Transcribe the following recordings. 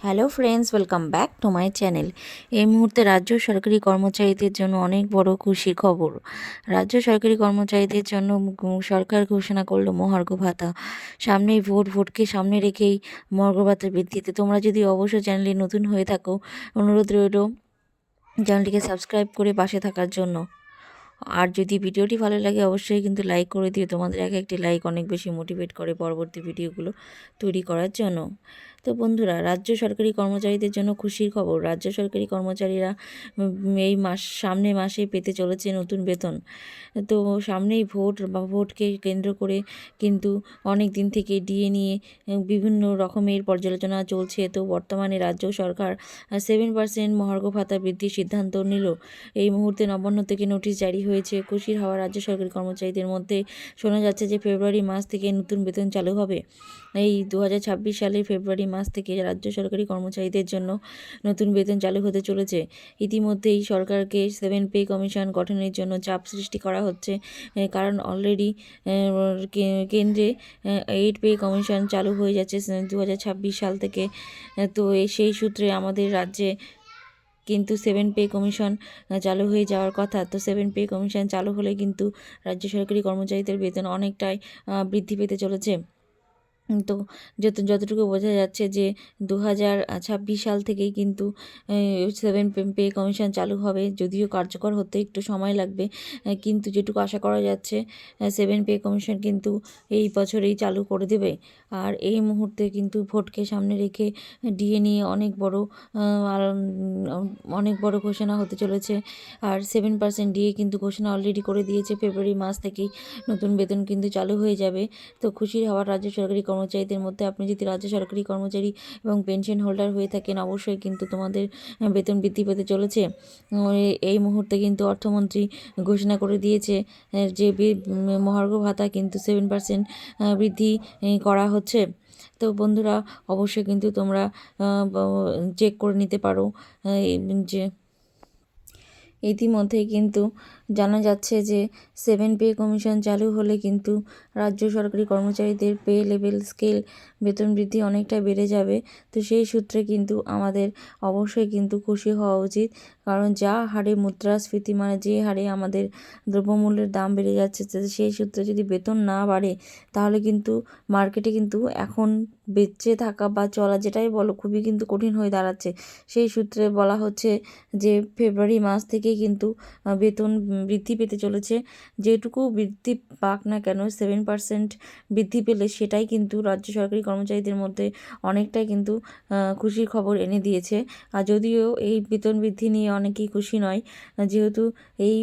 Hello friends, welcome back to my channel. এই মুহূর্তে রাজ্য সরকারি কর্মচারীদের জন্য অনেক বড় খুশির খবর। রাজ্য সরকারি কর্মচারীদের জন্য সরকার ঘোষণা করলো মহার্ঘ ভাতা। সামনেই ভোটকে সামনে রেখেই মহার্ঘ ভাতা বৃদ্ধিতে তোমরা যদি অবশ্যই চ্যানেলে নতুন হয়ে থাকো, অনুরোধ রইল চ্যানেলটিকে সাবস্ক্রাইব করে পাশে থাকার জন্য। আর যদি ভিডিওটি ভালো লাগে অবশ্যই কিন্তু লাইক করে দিও। তোমাদের একটি লাইক অনেক বেশি মোটিভেট করে পরবর্তী ভিডিওগুলো তৈরি করার জন্য। তো বন্ধুরা, রাজ্য সরকারি কর্মচারীদের জন্য খুশির খবর। রাজ্য সরকারি কর্মচারীরা এই সামনে মাসে পেতে চলেছে নতুন বেতন। তো সামনেই ভোটকে কেন্দ্র করে কিন্তু অনেক দিন থেকে ডিএ নিয়ে বিভিন্ন রকমের পর্যালোচনা চলছে। তো বর্তমানে রাজ্য সরকার 7% মহার্ঘ ভাতা বৃদ্ধির সিদ্ধান্ত নিল। এই মুহূর্তে নবান্ন থেকে নোটিশ জারি হয়েছে। খুশির হাওয়া রাজ্য সরকারি কর্মচারীদের মধ্যে। শোনা যাচ্ছে যে ফেব্রুয়ারি মাস থেকে নতুন বেতন চালু হবে। এই 2026 সালের ফেব্রুয়ারি মাস থেকে রাজ্য সরকারি কর্মচারীদের জন্য নতুন বেতন চালু হতে চলেছে। ইতিমধ্যেই সরকারকে 7 পে কমিশন গঠনের জন্য চাপ সৃষ্টি করা হচ্ছে, কারণ অলরেডি কেন্দ্রে 8 পে কমিশন চালু হয়ে যাচ্ছে 2026 সাল থেকে। তো সেই সূত্রে আমাদের রাজ্যে কিন্তু 7 পে কমিশন চালু হয়ে যাওয়ার কথা। তো 7 পে কমিশন চালু হলে কিন্তু রাজ্য সরকারি কর্মচারীদের বেতন অনেকটাই বৃদ্ধি পেতে চলেছে। তো যতটুকু বোঝা যাচ্ছে যে 2026 সাল থেকেই কিন্তু 7 পে কমিশন চালু হবে। যদিও কার্যকর হতে একটু সময় লাগবে, কিন্তু যেটুকু আশা করা যাচ্ছে 7 পে কমিশন কিন্তু এই বছরেই চালু করে দেবে। আর এই মুহূর্তে কিন্তু ভোটকে সামনে রেখে ডিএ নিয়ে অনেক বড় ঘোষণা হতে চলেছে। আর 7% ডিএ কিন্তু ঘোষণা অলরেডি করে দিয়েছে। ফেব্রুয়ারি মাস থেকেই নতুন বেতন কিন্তু চালু হয়ে যাবে। তো খুশির হওয়ার রাজ্য সরকারি কর্মচারীদের মধ্যে। আপনি যদি রাজ্য সরকারি কর্মচারী এবং পেনশন হোল্ডার হয়ে থাকেন, অবশ্যই কিন্তু তোমাদের বেতন বৃদ্ধি পেতে চলেছে। এই মুহূর্তে কিন্তু অর্থমন্ত্রী ঘোষণা করে দিয়েছে যে মহার্ঘ ভাতা কিন্তু 7% বৃদ্ধি করা হচ্ছে। তো বন্ধুরা, অবশ্যই কিন্তু তোমরা চেক করে নিতে পারো যে ইতিমধ্যেই কিন্তু জানা যাচ্ছে যে 7 পে কমিশন চালু হলে কিন্তু রাজ্য সরকারি কর্মচারীদের পে লেভেল স্কেল বেতন বৃদ্ধি অনেকটা বেড়ে যাবে। তো সেই সূত্রে কিন্তু আমাদের অবশ্যই কিন্তু খুশি হওয়া উচিত, কারণ যা হারে মুদ্রাস্ফীতি, মানে যে হারে আমাদের দ্রব্যমূল্যের দাম বেড়ে যাচ্ছে, সেই সূত্রে যদি বেতন না বাড়ে তাহলে কিন্তু মার্কেটে কিন্তু এখন বেঁচে থাকা বা চলা, যেটাই বলো, খুবই কিন্তু কঠিন হয়ে দাঁড়াচ্ছে। সেই সূত্রে বলা হচ্ছে যে ফেব্রুয়ারি মাস থেকেই কিন্তু বেতন বৃদ্ধি পেতে চলেছে। যেটুকু বৃদ্ধি পাক না কেন, 7% বৃদ্ধি পেলে সেটাই কিন্তু রাজ্য সরকারি কর্মচারীদের মধ্যে অনেকটাই কিন্তু খুশির খবর এনে দিয়েছে। আর যদিও এই বেতন বৃদ্ধি নিয়ে অনেকেই খুশি নয়, যেহেতু এই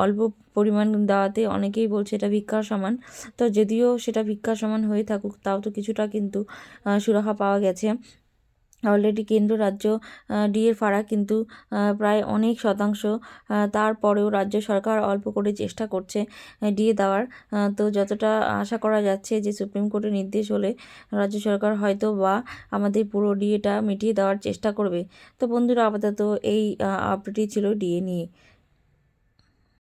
অল্প পরিমাণ দেওয়াতে অনেকেই বলছে এটা ভিক্ষার সমান। তো যদিও সেটা ভিক্ষার সমান হয়ে থাকুক, তাও তো কিছুটা কিন্তু সুরাহা পাওয়া গেছে। অলরেডি কেন্দ্র রাজ্য ডিএর ফারাক কিন্তু প্রায় অনেক শতাংশ। তারপরেও রাজ্য সরকার অল্প করে চেষ্টা করছে ডিএ দেওয়ার। তো যতটা আশা করা যাচ্ছে যে সুপ্রিম কোর্টের নির্দেশ হলে রাজ্য সরকার হয়তো বা আমাদের পুরো ডিএটা মিটিয়ে দেওয়ার চেষ্টা করবে। তো বন্ধুরা, আপাতত এই আপডেটই ছিল ডিএ নিয়ে।